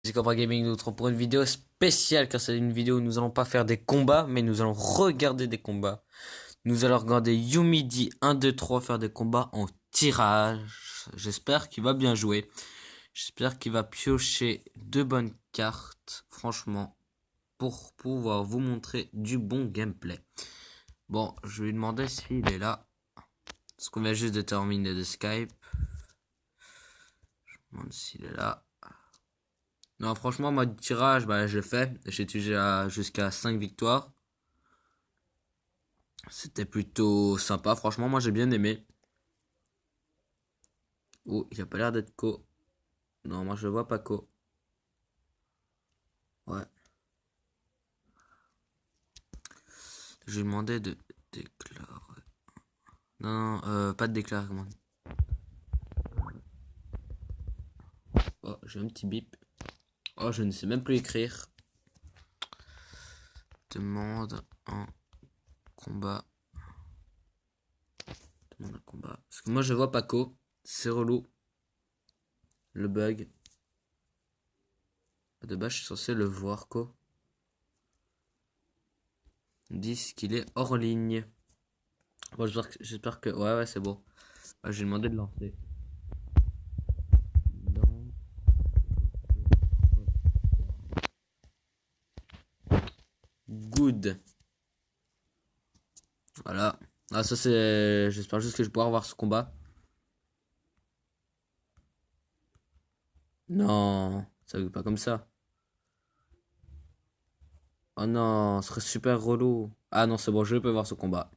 C'est Cobra Gaming, nous retrouvons pour une vidéo spéciale, car c'est une vidéo où nous allons pas faire des combats, mais nous allons regarder des combats. Nous allons regarder Youmidi 1, 2, 3 faire des combats en tirage. J'espère qu'il va bien jouer. J'espère qu'il va piocher de bonnes cartes, franchement, pour pouvoir vous montrer du bon gameplay. Bon, je vais lui demander s'il est là. Parce qu'on vient juste de terminer de Skype. Je me demande s'il est là. Non, franchement, mode tirage, je l'ai fait. J'ai déjà jusqu'à 5 victoires. C'était plutôt sympa. Franchement, moi, j'ai bien aimé. Oh, il a pas l'air d'être co. Non, moi, je le vois pas co. Ouais. Je lui demandais de déclarer. Non, pas de déclarer, comment. Oh, j'ai un petit bip. Oh, je ne sais même plus écrire. Demande un combat. Demande un combat. Parce que moi, je vois pas co. C'est relou. Le bug. De base, je suis censé le voir, quoi. Ils disent qu'il est hors ligne. Bon, j'espère que... Ouais, c'est bon. Je vais demander de lancer. Good. Voilà. Ah, ça c'est... J'espère juste que je vais pouvoir voir ce combat. Non, ça veut pas comme ça. Oh non, ce serait super relou. Ah non, c'est bon, je peux voir ce combat.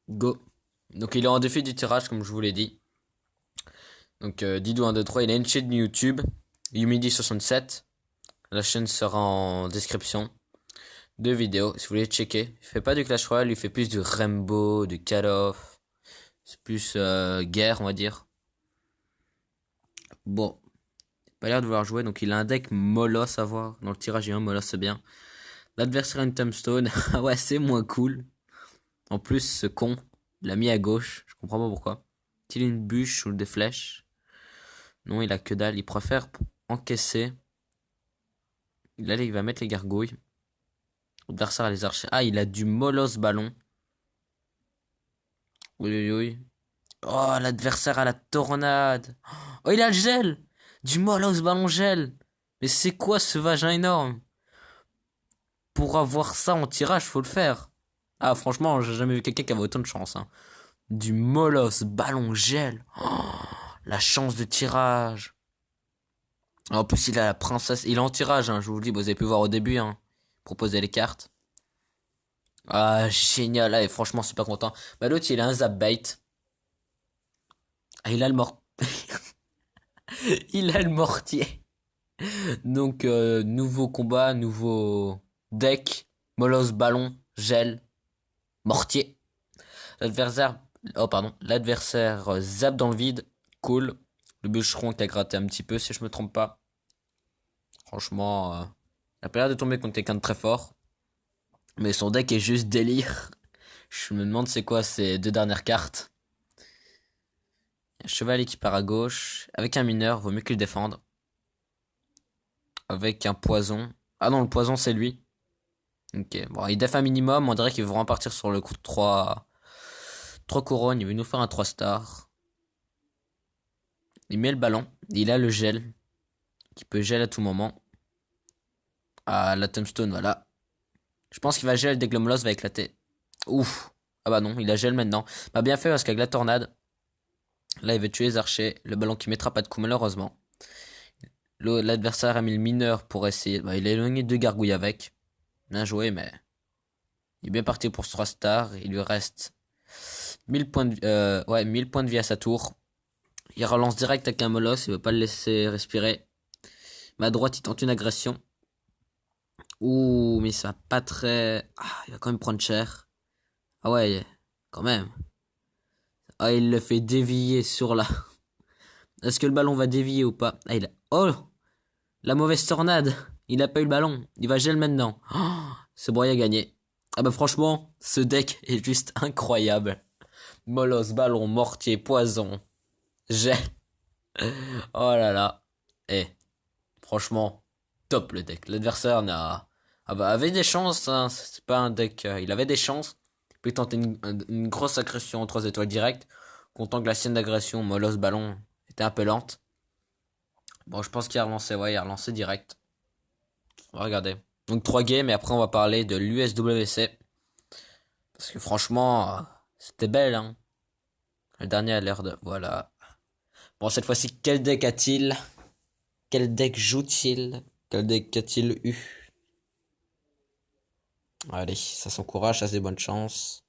Go. Donc il est en défi du tirage, comme je vous l'ai dit. Donc Didou 1, 2, 3, il a une chaîne YouTube. Youmidi67. La chaîne sera en description. 2 vidéos, si vous voulez checker. Il fait pas du Clash Royale, il fait plus du Rainbow, du Call of. C'est plus guerre, on va dire. Bon. Pas l'air de vouloir jouer, donc il a un deck molosse à voir. Dans le tirage, il y a un molosse, c'est bien. L'adversaire a une tombstone. Ah ouais, c'est moins cool. En plus, ce con l'a mis à gauche. Je comprends pas pourquoi. Il a une bûche ou des flèches. Non, il a que dalle. Il préfère encaisser. Là, il va mettre les gargouilles. L'adversaire a les archers. Ah, il a du molosse ballon. Oui, oui, oui. Oh, l'adversaire a la tornade. Oh, il a le gel. Du molosse ballon gel. Mais c'est quoi ce vagin énorme? Pour avoir ça en tirage, faut le faire. Ah, franchement, j'ai jamais vu quelqu'un qui avait autant de chance. Hein. Du molosse ballon gel. Oh, la chance de tirage. En plus, il a la princesse. Il est en tirage, hein, je vous le dis. Vous avez pu voir au début. Hein. Proposer les cartes. Ah, génial. Ah, et franchement, super content. L'autre, il a un zap bait. Ah, il a le mort. Il a le mortier. Donc, nouveau combat, nouveau deck. Molosse ballon, gel, mortier. L'adversaire, oh pardon, l'adversaire zappe dans le vide. Cool. Le bûcheron qui a gratté un petit peu, si je me trompe pas. Franchement, il a pas l'air de tomber contre quelqu'un de très fort. Mais son deck est juste délire. Je me demande c'est quoi ces 2 dernières cartes. Un chevalier qui part à gauche. Avec un mineur, vaut mieux qu'il défende. Avec un poison. Ah non, le poison c'est lui. Ok, bon, il def un minimum. On dirait qu'il va repartir sur le coup de 3 couronnes. Il veut nous faire un 3 stars. Il met le ballon. Il a le gel. Qui peut gel à tout moment. Ah, la tombstone, voilà. Je pense qu'il va gel dès que le molosse va éclater. Ouf. Ah bah non, il a gel maintenant. Bah bien fait parce qu'avec la tornade, là il veut tuer les archers. Le ballon qui mettra pas de coup malheureusement. L'adversaire a mis le mineur pour essayer. Bah, il a éloigné 2 gargouilles avec. Bien joué, mais il est bien parti pour ce 3 stars. Il lui reste 1000 points de, 1000 points de vie à sa tour. Il relance direct avec un molosse. Il veut pas le laisser respirer. Mais à droite, il tente une agression. Ouh, mais ça va pas très... Ah, il va quand même prendre cher. Ah ouais, quand même. Ah, il le fait dévier sur la... Est-ce que le ballon va dévier ou pas? Ah, il a... Oh, la mauvaise tornade. Il a pas eu le ballon. Il va gel maintenant. Oh, ce broyer a gagné. Ah bah franchement, ce deck est juste incroyable. Molosse, ballon, mortier, poison, jet. Oh là là. Eh, Franchement, top le deck. L'adversaire avait des chances, hein. C'est pas un deck. Il avait des chances. Puis il tentait une grosse agression en 3 étoiles directes. Content que la sienne d'agression, Molosse Ballon, était un peu lente. Bon, je pense qu'il a relancé, ouais, il a relancé direct. On va regarder. Donc 3 games et après on va parler de l'USWC. Parce que franchement, c'était belle, hein. Le dernier a l'air de... Voilà. Bon, cette fois-ci, quel deck a-t-il? Quel deck joue-t-il? Quel deck a-t-il eu? Allez, ça s'encourage, ça c'est bonne chance.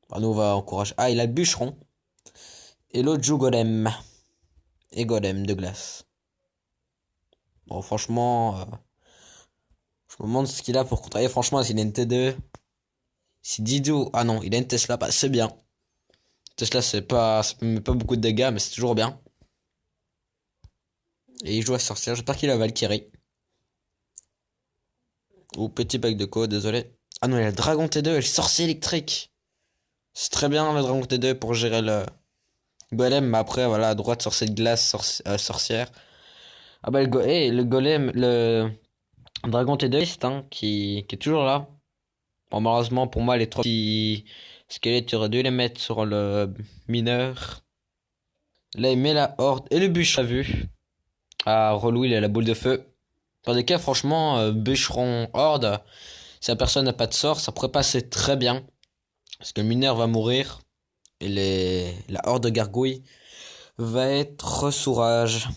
Bah, nous on va encourager. Ah, il a le bûcheron. Et l'autre joue Golem. Et Golem de glace. Bon, franchement, je me demande ce qu'il a pour contrarier. Franchement, s'il a une T2, si Didou, ah non, il a une Tesla, bah c'est bien. Tesla, ça met pas beaucoup de dégâts, mais c'est toujours bien. Et il joue à sorcière. J'espère qu'il a Valkyrie. Ou petit pack de co, désolé. Ah non, il a le Dragon T2 et le sorcier électrique. C'est très bien le Dragon T2 pour gérer le golem, mais après, voilà, à droite, sorcier de glace, sorcière. Ah bah le golem, le Dragon T2, hein, qui est toujours là. Bon, malheureusement, pour moi, les 3 petits squelettes, tu aurais dû les mettre sur le mineur. Là, il met la horde et le bûcheron, vu. Ah, relou, il a la boule de feu. Dans des cas, franchement, bûcheron, horde, si la personne n'a pas de sort, ça pourrait passer très bien. Parce que le mineur va mourir. Et la horde de gargouilles va être sourage.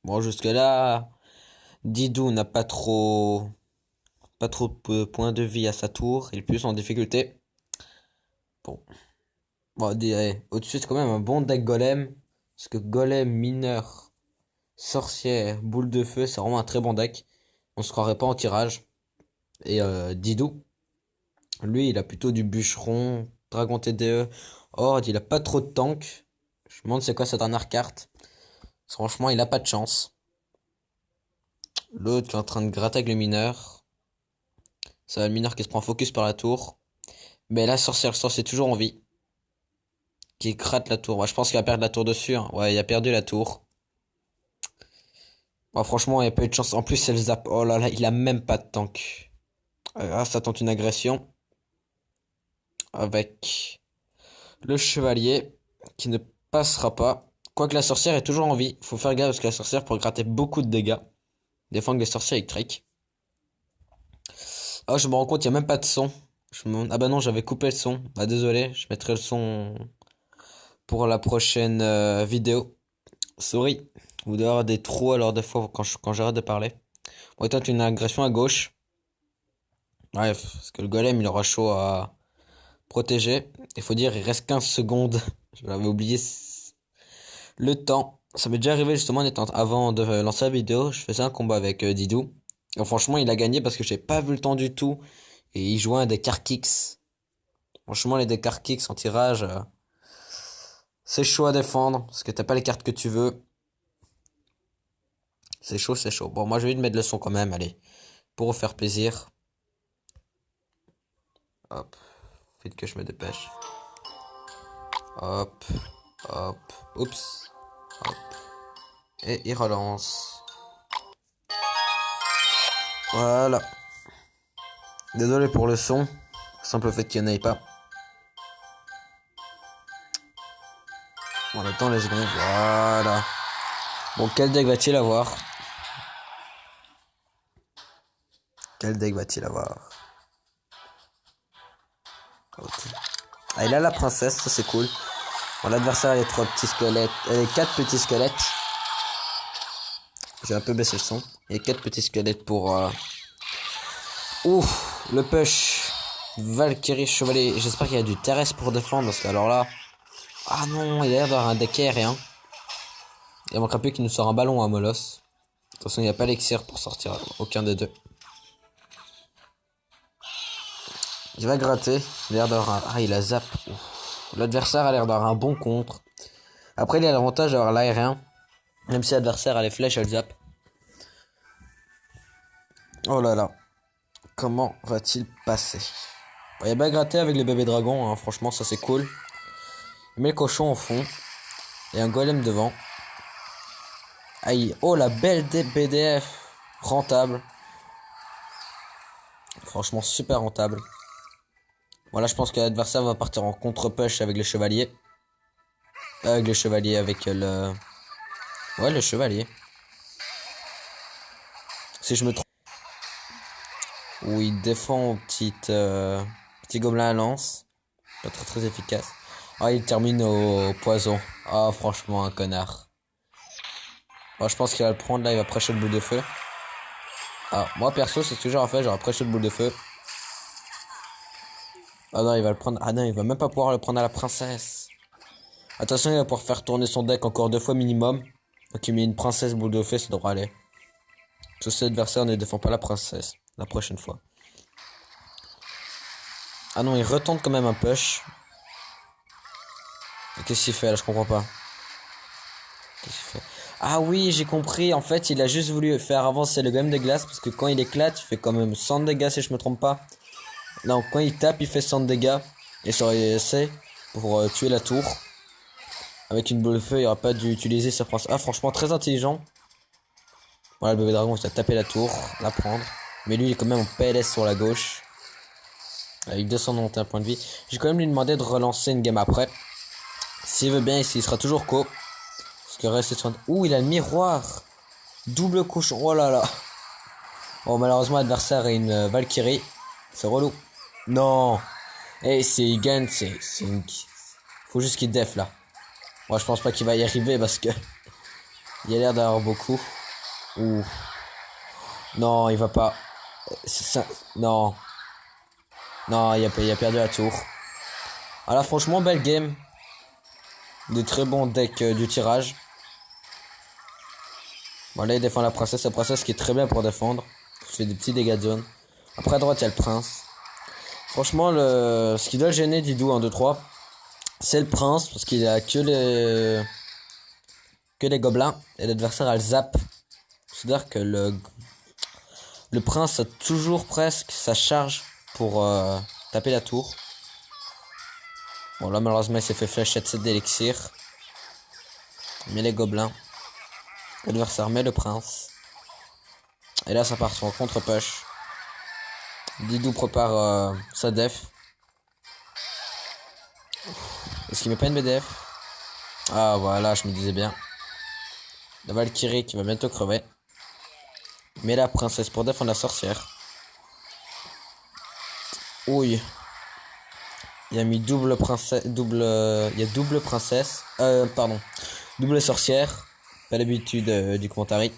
Bon, jusque là, Didou n'a pas trop de points de vie à sa tour. Il est plus en difficulté. Bon. Bon, au-dessus, c'est quand même un bon deck golem. Parce que golem, mineur, sorcière, boule de feu, c'est vraiment un très bon deck. On se croirait pas en tirage. Et Didou, lui, il a plutôt du bûcheron, dragon TDE, horde, il a pas trop de tank. Je me demande c'est quoi sa dernière carte. Franchement, il a pas de chance. L'autre qui est en train de gratter avec le mineur. C'est le mineur qui se prend focus par la tour. Mais la sorcière est toujours en vie. Qui gratte la tour. Ouais, je pense qu'il va perdre la tour dessus, hein. Ouais, il a perdu la tour. Ouais, franchement, il n'y a pas eu de chance. En plus, c'est le zap. Oh là là, il a même pas de tank. Ça tente une agression. Avec le chevalier. Qui ne passera pas. Quoique la sorcière est toujours en vie. Faut faire gaffe parce que la sorcière peut gratter beaucoup de dégâts. Défendre les sorciers électriques. Ah, je me rends compte, il n'y a même pas de son. Ah bah non, j'avais coupé le son. Bah désolé, je mettrai le son pour la prochaine vidéo. Sorry. Vous devez avoir des trous alors des fois quand j'arrête de parler. Bon, il tente une agression à gauche. Bref, parce que le golem il aura chaud à protéger. Il faut dire, il reste 15 secondes. Je l'avais oublié le temps. Ça m'est déjà arrivé justement avant de lancer la vidéo. Je faisais un combat avec Didou. Et franchement, il a gagné parce que j'ai pas vu le temps du tout. Et il jouait un des car kicks. Franchement, les des car kicks en tirage, c'est chaud à défendre. Parce que t'as pas les cartes que tu veux. C'est chaud, c'est chaud. Bon, moi, je vais lui mettre le son quand même, allez. Pour vous faire plaisir. Hop. Vite que je me dépêche. Hop. Hop. Oups. Hop. Et il relance. Voilà. Désolé pour le son. Simple fait qu'il n'y en ait pas. On attend les secondes. Voilà. Bon, quel deck va-t-il avoir? Quel deck va-t-il avoir? Okay. Ah, il a la princesse, ça c'est cool. Bon, l'adversaire a les 3 petits squelettes. Les 4 petits squelettes. J'ai un peu baissé le son. Et 4 petits squelettes pour... Ouf, le push. Valkyrie chevalier. J'espère qu'il y a du terrestre pour défendre. Parce que alors là... Ah non, il a l'air d'avoir un deck aérien. Il manquera plus qu'il nous sort un ballon à Molosse. De toute façon, il n'y a pas l'élixir pour sortir aucun des deux. Il va gratter. Il a l'air d'avoir un... Ah, il a zap. L'adversaire a l'air d'avoir un bon contre. Après, il a l'avantage d'avoir l'aérien. Même si l'adversaire a les flèches, elle zappe. Oh là là. Comment va-t-il passer? Bon, il a bien gratté avec les bébés dragons. Hein. Franchement, ça c'est cool. Il met le cochon au fond. Et un golem devant. Aïe, oh la belle BDF. Rentable. Franchement, super rentable. Voilà, je pense que l'adversaire va partir en contre-push avec les chevaliers. Avec les chevaliers, avec le... Ouais, le chevalier. Si je me trompe. Où il défend au petit gobelin à lance. Pas très efficace. Ah, il termine au poison. Ah, franchement, un connard. Bon, je pense qu'il va le prendre, là, il va prêcher le boule de feu. Ah, moi, perso, c'est ce que j'aurais fait, j'aurais prêché le boule de feu. Ah non, il va le prendre. Ah non, il va même pas pouvoir le prendre à la princesse. Attention, il va pouvoir faire tourner son deck encore 2 fois minimum. Donc il met une princesse boule de feu, ça devrait aller. Parce que l'adversaire ne défend pas la princesse la prochaine fois. Ah non, il retente quand même un push. Qu'est-ce qu'il fait là? Je comprends pas. Qu'est-ce qu'il fait? Ah oui, j'ai compris. En fait, il a juste voulu faire avancer le golem de glace. Parce que quand il éclate, il fait quand même 100 dégâts si je me trompe pas. Non, quand il tape, il fait 100 dégâts. Et ça aurait essayé pour tuer la tour. Avec une boule de feu, il aurait pas dû utiliser sa princesse. Ah, franchement, très intelligent. Voilà, le bébé dragon, il va taper la tour, la prendre. Mais lui, il est quand même en PLS sur la gauche. Avec 291 points de vie. J'ai quand même lui demandé de relancer une game après. S'il veut bien, il sera toujours co. Parce que reste sur... Ouh, il a le miroir. Double cochon. Oh là là. Bon, malheureusement, l'adversaire est une Valkyrie. C'est relou. Non. Et s'il gagne, c'est une... Faut juste qu'il def là. Moi, je pense pas qu'il va y arriver parce que... Il a l'air d'avoir beaucoup. Ouh. Non, il va pas. Ça... Non. Non, il a perdu la tour. Ah là, franchement, belle game. De très bons decks du tirage. Voilà, il défend la princesse qui est très bien pour défendre. Il fait des petits dégâts de zone. Après à droite, il y a le prince. Franchement, ce qui doit le gêner Didou 1, 2, 3, c'est le prince, parce qu'il a que les gobelins, et l'adversaire a le zap. C'est-à-dire que le prince a toujours presque sa charge pour taper la tour. Bon là malheureusement il s'est fait fléchette 7 d'élixir. Mais les gobelins. L'adversaire met le prince. Et là ça part sur contre-push. Didou prépare sa def. Est-ce qu'il met pas une BDF? Ah voilà, je me disais bien. La Valkyrie qui va bientôt crever. Mais la princesse pour défendre la sorcière. Ouille. Il a mis double princesse. Il y a double princesse. Pardon. Double sorcière. Pas l'habitude du commentary.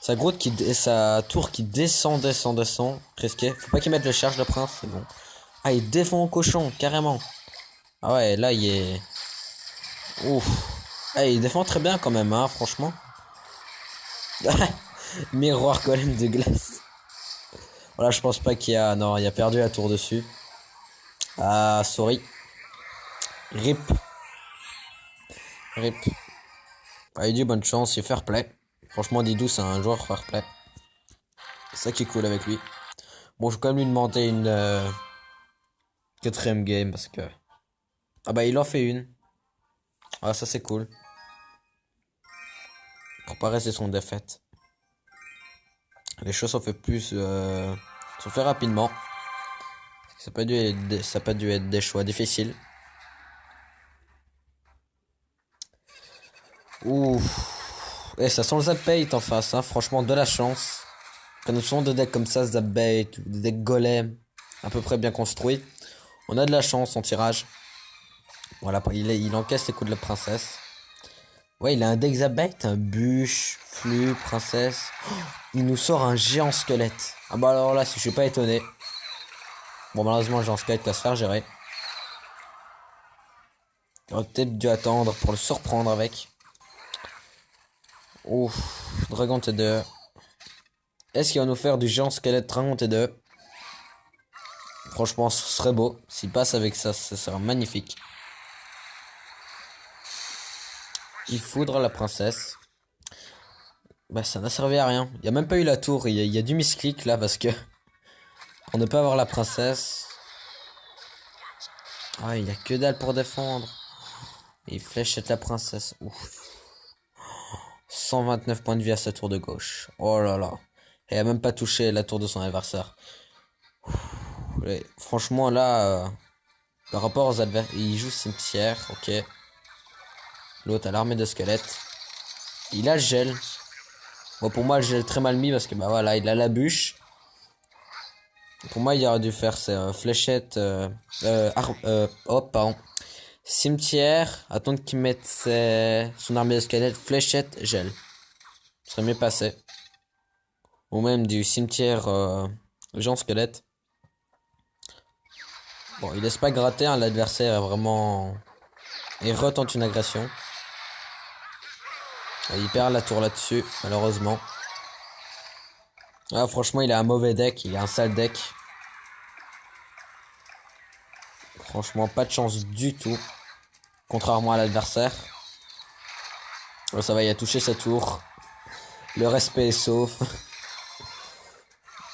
Sa grotte sa tour qui descend. Risqué. Faut pas qu'il mette le charge le prince, c'est bon. Ah, il défend au cochon, carrément. Ah ouais, là il est. Ouf. Ah, il défend très bien quand même, hein, franchement. Miroir golem de glace. Voilà, je pense pas qu'il y a... Non, il a perdu la tour dessus. Ah, sorry. RIP. RIP. Ah, il dit bonne chance, il est fair play. Franchement, Didou, c'est un joueur fair play. C'est ça qui est cool avec lui. Bon, je vais quand même lui demander une 4ème game parce que... Ah bah, il en fait une. Ah, ça c'est cool. Pour pas rester son défaite. Les choses sont faites sont fait rapidement. Ça n'a pas dû être des choix difficiles. Ouf. Et ça sent le Zapbait en face, hein. Franchement, de la chance. Quand nous sommes des decks comme ça, Zapbait, ou des decks golem, à peu près bien construits, on a de la chance en tirage. Voilà, il encaisse les coups de la princesse. Ouais, il a un deck Zapbait, un bûche, flux, princesse. Oh, il nous sort un géant squelette. Ah bah alors là, si je suis pas étonné. Bon, malheureusement, le géant squelette va se faire gérer. Il aurait peut-être dû attendre pour le surprendre avec. Ouf, Dragon T2. Est-ce qu'il va nous faire du géant squelette Dragon T2? Franchement, ce serait beau. S'il passe avec ça, ça serait magnifique. Il foudre la princesse. Bah, ça n'a servi à rien. Il n'y a même pas eu la tour. Il y a du misclick là parce que... Pour ne pas avoir la princesse. Ah, il a que dalle pour défendre. Et il fléchette la princesse. Ouf. 129 points de vie à sa tour de gauche. Oh là là. Il a même pas touché la tour de son adversaire. Et franchement là, par rapport aux adversaires, il joue cimetière, ok. L'autre a l'armée de squelettes. Il a le gel. Bon, pour moi, le gel très mal mis parce que bah voilà, il a la bûche. Pour moi, il aurait dû faire ses fléchettes. Pardon. Cimetière. Attendre qu'il mette son armée de squelettes. Fléchette, gel. Ce serait mieux passé. Ou même du cimetière Jean squelette. Bon, il laisse pas gratter, hein, l'adversaire est vraiment... Il retente une agression. Et il perd la tour là-dessus, malheureusement. Ah, franchement, il a un mauvais deck, il a un sale deck. Franchement, pas de chance du tout. Contrairement à l'adversaire. Oh, ça va, il a touché sa tour. Le respect est sauf.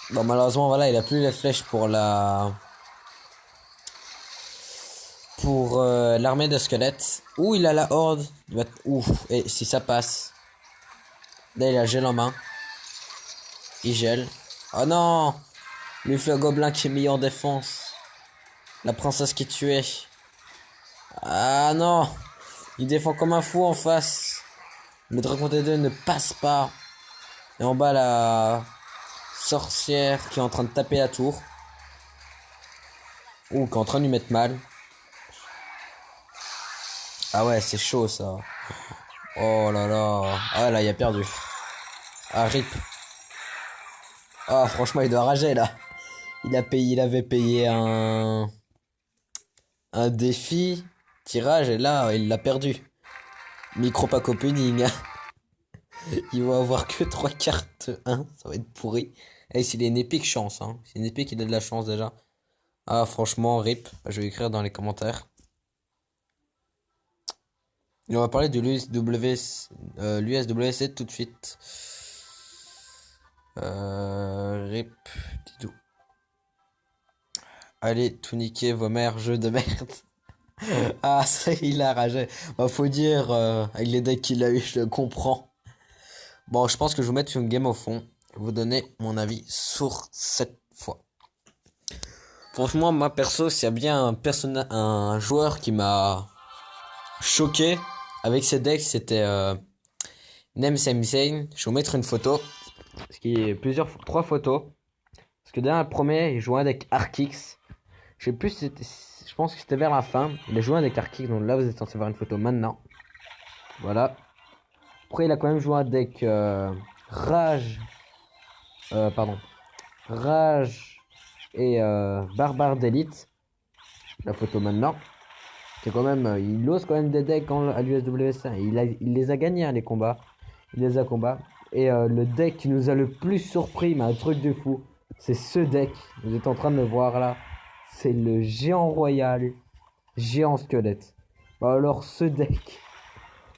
Bon, malheureusement, voilà, il a plus les flèches pour la... Pour l'armée de squelettes. Ouh, il a la horde. Ouf, et si ça passe. Là, il a gel en main. Il gèle. Oh non! Le fleur gobelin qui est mis en défense. La princesse qui est tuée. Ah non! Il défend comme un fou en face. Le dragon des deux ne passe pas. Et en bas, la sorcière qui est en train de taper la tour. Ouh, qui est en train de lui mettre mal. Ah ouais, c'est chaud ça. Oh là là. Ah là, il a perdu. Ah, rip. Ah, franchement, il doit rager là. Il avait payé un défi tirage et là, il l'a perdu. Micro pack opening. Il va avoir que 3 cartes 1. Ça va être pourri. Et s'il est une épique chance, hein. C'est une épique, il a de la chance déjà. Ah, franchement, rip. Je vais écrire dans les commentaires. Et on va parler de l'USWC tout de suite. Rip. Didou. Allez, tout niquer vos mères, jeu de merde. Ah, ça, il a ragé. Bah, faut dire, avec les decks qu'il a eu, je le comprends. Bon, je pense que je vais vous mettre une game au fond. Vous donner mon avis sur cette fois. Franchement, moi perso, s'il y a bien un joueur qui m'a choqué avec ses decks, c'était Nem Semsane. Je vais vous mettre une photo. Parce qu'il y a trois photos. Parce que derrière le premier, il jouait avec Arkix. Je sais plus si c'était... Je pense que c'était vers la fin. Il a joué avec Arkix, donc là vous êtes censé voir une photo maintenant. Voilà. Après il a quand même joué avec Rage. Rage et Barbare d'élite. La photo maintenant. C'est quand même... il ose quand même des decks à l'USWC. Il les a gagnés, hein, les combats. Il les a combats. Et le deck qui nous a le plus surpris, mais un truc de fou, c'est ce deck. Vous êtes en train de le voir là. C'est le géant royal, géant squelette. Bah alors ce deck,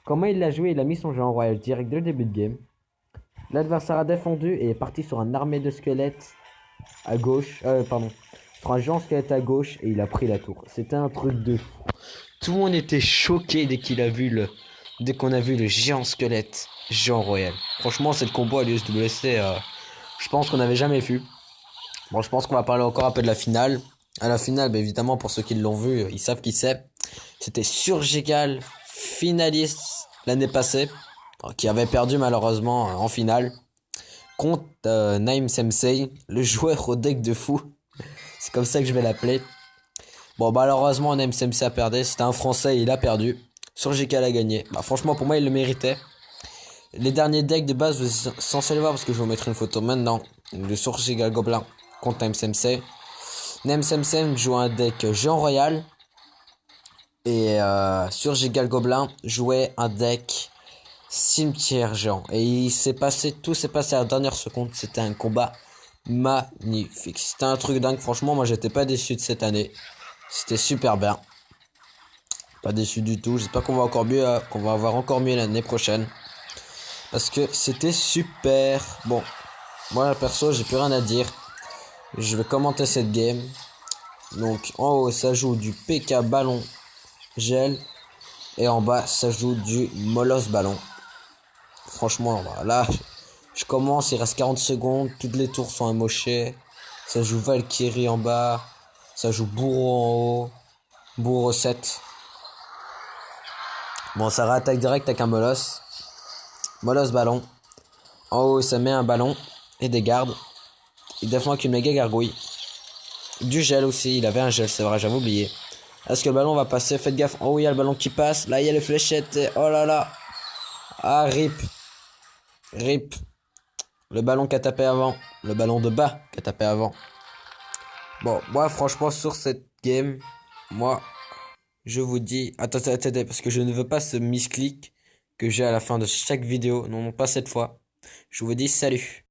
comment il l'a joué? Il a mis son géant royal direct dès le début de game. L'adversaire a défendu et est parti sur une armée de squelettes à gauche. Sur un géant squelette à gauche et il a pris la tour. C'était un truc de fou. Tout le monde était choqué dès qu'on a vu le géant squelette, géant royal. Franchement, cette combo à l'USWC, je pense qu'on n'avait jamais vu. Bon, je pense qu'on va parler encore un peu de la finale. À la finale, bah, évidemment, pour ceux qui l'ont vu, ils savent qui c'est. C'était Surgical, finaliste l'année passée, qui avait perdu malheureusement en finale contre Naim Sensei, le joueur au deck de fou. C'est comme ça que je vais l'appeler. Bon, malheureusement, Naim Sensei a perdu. C'était un Français et il a perdu. Surgical a gagné. Bah, franchement, pour moi, il le méritait. Les derniers decks de base, vous êtes censé le voir parce que je vais vous mettre une photo maintenant. Le Surgical Gobelin contre Naim Sensei. Nem Semsem joue un deck géant royal et Surgical Gobelin jouait un deck cimetière géant. Et tout s'est passé à la dernière seconde. C'était un combat magnifique. C'était un truc dingue. Franchement, moi j'étais pas déçu de cette année. C'était super bien. Pas déçu du tout. J'espère qu'on va avoir encore mieux l'année prochaine. Parce que c'était super. Bon, moi perso, j'ai plus rien à dire. Je vais commenter cette game. Donc en haut ça joue du PK ballon gel. Et en bas ça joue du Molos ballon. Franchement, là, je commence, il reste 40 secondes, toutes les tours sont amochées. Ça joue Valkyrie en bas, ça joue Bourreau en haut, Bourreau 7. Bon, ça réattaque direct avec un Molosse. Molosse ballon. En haut, ça met un ballon et des gardes. Il défend avec une méga gargouille. Du gel aussi, il avait un gel, c'est vrai, j'avais oublié. Est-ce que le ballon va passer? Faites gaffe. Oh, il y a le ballon qui passe. Là, il y a les fléchettes. Et... oh là là. Ah, rip. Rip. Le ballon qui a tapé avant. Le ballon de bas qui a tapé avant. Bon, moi, franchement, sur cette game, moi, je vous dis... attendez, parce que je ne veux pas ce misclick que j'ai à la fin de chaque vidéo. Non, pas cette fois. Je vous dis salut.